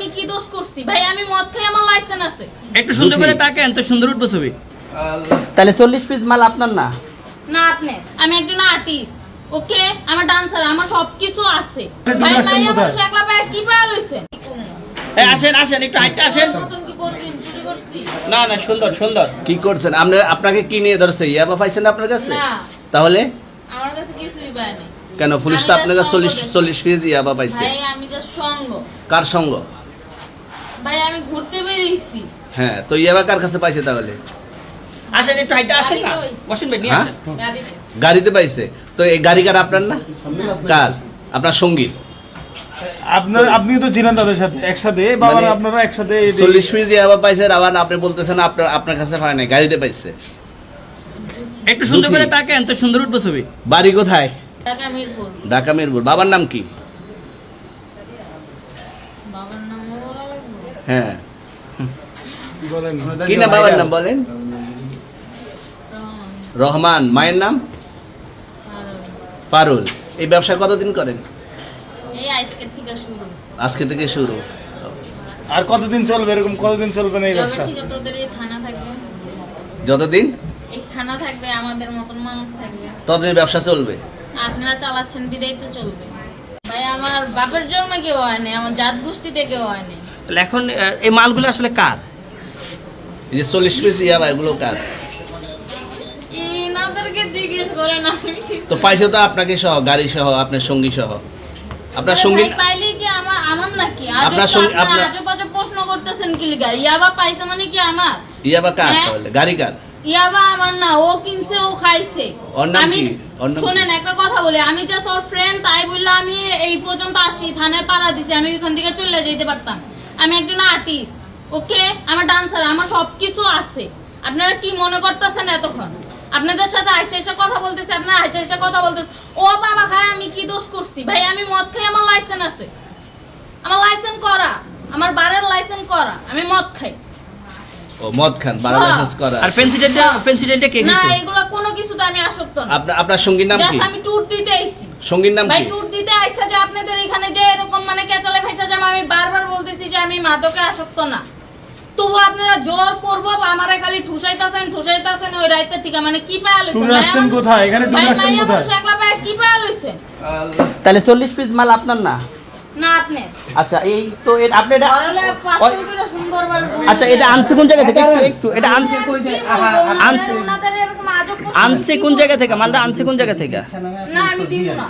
আমি কি দোষ করছি ভাই? আমি মদ খাই, আমার লাইসেন্স আছে। একটু সুন্দর করে তাকান তো, সুন্দর উঠবো ছবি। তাহলে 40 পিস মাল আপনার না? না আপনি, আমি একজন আর্টিস্ট, ওকে? আমার ডান্সার, আমার সবকিছু আছে ভাই। ভাই আমার একলা ভাই কি পায়া লইছে? এই আসেন আসেন, একটু হাইটে আসেন। মতন কি বলছেন? চুরি করছি? না না, সুন্দর সুন্দর। কি করছেন আপনি? আপনাকে কি নিয়ে ধরছে? ইয়াবা পাইছেন আপনার কাছে? না, তাহলে আমার কাছে কিছুই পায় নাই। কেন পুলিশ তো আপনার কাছে 40 পিস ইয়াবা পাইছে? ভাই আমি জাস্ট সঙ্গ। কার সঙ্গ? ভাই আমি ঘুরতে বেরিয়েছি। হ্যাঁ, তো ইয়াবা কার কাছে পাইছে তাহলে? আসেন একটু হাইটে আসেন না, বসেন ভাই, নিয়ে আসেন। গাড়িতে। গাড়িতে পাইছে? তো এই গাড়ি কার, আপনার না? কার? আপনার সঙ্গী? আপনি তো ছিলেন তাদের সাথে একসাথে, বাবা মানে আপনারা একসাথে 40 পিস ইয়াবা পাইছে, আবার আপনি বলতেছেন আপনার কাছে পায় নাই, গাড়িতে পাইছে। একটু সুন্দর করে তাকান তো, সুন্দর উঠবো ছবি। বাড়ি কোথায়? ঢাকা মিরপুর। ঢাকা মিরপুর। বাবার নাম কি? বাবার নাম বলা লাগবে? হ্যাঁ, বলেন কি না বাবার নাম বলেন? রহমান। রহমান। মায়ের নাম? পারুল। এই ব্যবসা কতদিন করেন? এই আজকের থেকে শুরু। আজকে থেকে শুরু। আর কতদিন চলবে এরকম? কতদিন চলবে না এই যবে ব্যবসা? থেকে তোদের এই থানা থাকবে, যতদিন এই থানা থাকবে, আমাদের মতন মানুষ থাকবে, ততদিন ব্যবসা চলবে। আপনারা চালাচ্ছেন বিদায় তো চলবে। ভাই আমার বাপের জন্মে কেউ হয় নাই, আমার জাত গোষ্ঠীতে কেউ হয় নাই। তাহলে এখন এই মালগুলো আসলে কার? এই যে 40 পিস ইয়াবা, এগুলো কার? ইনাদেরকে জিজ্ঞেস করেন। আমি তো পাইছে তো আপনাকে সহ, গাড়ি সহ, আপনার সঙ্গী সহ। আপনার সঙ্গী ভাই পাইলে কি আমার নাকি? আপনার সঙ্গী- আপনার- আজব আজব প্রশ্ন করতেছেন কি লিগা? ইয়াবা পাইছে মানে কি আমার? ইয়াবা কার হ্যাঁ? তাহলে? গাড়ি কার? ইয়াবা আমার না, ও কিনছে, ও খাইছে। ওর নাম আমি কি? ওর নাম কি? শুনেন একটা কথা বলি, আমি জাস্ট ওর ফ্রেন্ড, তাই বললে আমি এই পর্যন্ত আসি, থানায় পাড়া দিছি, আমি ওইখান থেকে চলে যেতে পারতাম। আমি একজন আর্টিস্ট, ওকে? আমার ডান্সার, আমার সবকিছু আছে। আপনারা কি মনে করতেছেন এতক্ষণ? আপনাদের সাথে আইসা এসে কথা বলতেছে, আপনারা আইসা এসে কথা বলতেছে। ও বাবা খায়, আমি কি দোষ করছি ভাই? আমি মদ খাই, আমার লাইসেন্স আছে। আমার লাইসেন্স করা, আমার বারের লাইসেন্স করা, আমি মদ খাই। ও মদ খান, বারো হ্যাঁ। লাইসেন্স করা। আর পেন্সিডেন্টে কে না, খেতো? এগুলো কোনো কিছুতে আমি আসক্ত না। আপনার সঙ্গীর নাম কি? জাস্ট আমি ট্যুর দিতে আইছি সঙ্গীর নাম ভাই। কি? ট্যুর দিতে আইসা যে আপনাদের এখানে যে এরকম মানে কেচালে খাইছা যে আমি বারবার বলতেছি যে আমি মাদকে আসক্ত না, তবু আপনারা জোর করবো আমারে খালি ঠুসাইতাছেন ওই রাইতে থেকে। মানে কি পায়া লইছেন? ট্যুরে আসছেন কোথায়? এখানে ট্যুরে আসছেন কোথায়? একলা পায়া কি পায়া লইছেন? তাহলে 40 পিস মাল আপনার না? না আপনি আচ্ছা, এই তো আপনি এটা ঘরে পাঁচজন করে সুন্দর আচ্ছা, এটা আনছে কোন জায়গা থেকে? একটু এটা আনছে আনছে ওনাদের এরকম আজব আনছে কোন জায়গা থেকে? মালটা আনছে কোন জায়গা থেকে? না আমি দিব না।